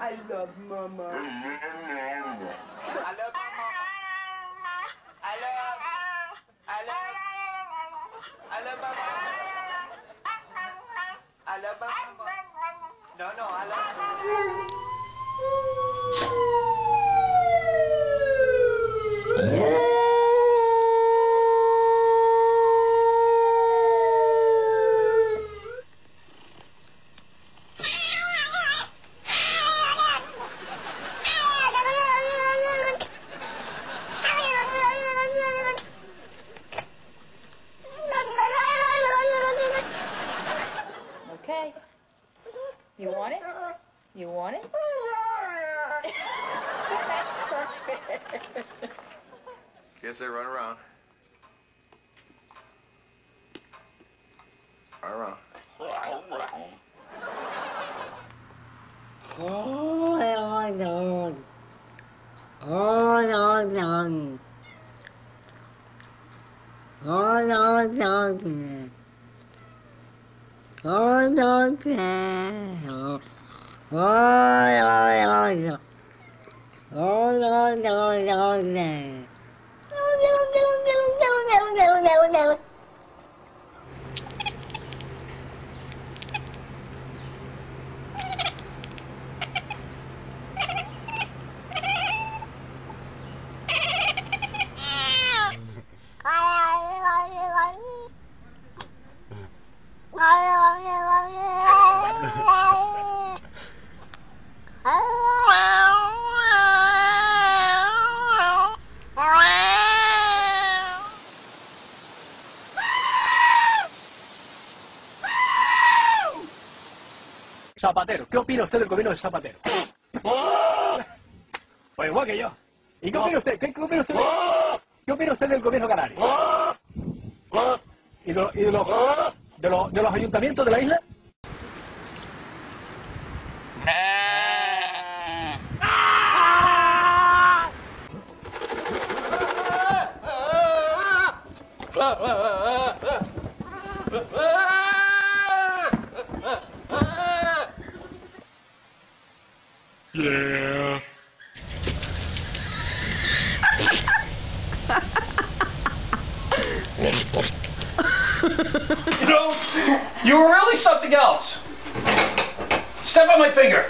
I love Mama. I love Mama. I love Mama. I love Mama. No, I love Mama. Okay. You want it? You want it? That's perfect. Guess they run around. Run around. Zapatero, ¿qué opina usted del gobierno de Zapatero? Pues igual que yo. ¿Y qué opina usted? ¿Qué opina usted? ¿Qué opina usted del gobierno canario? ¿Y de los ayuntamientos de la isla? Yeah. You know, you were really something else. Step on my finger.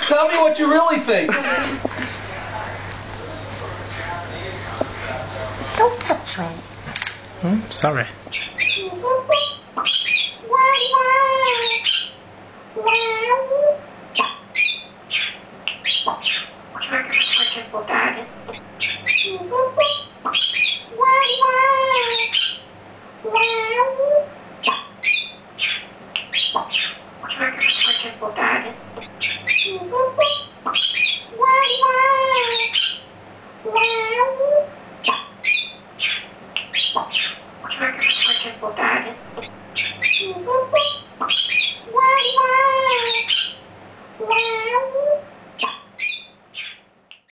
Tell me what you really think. Don't touch me. Sorry.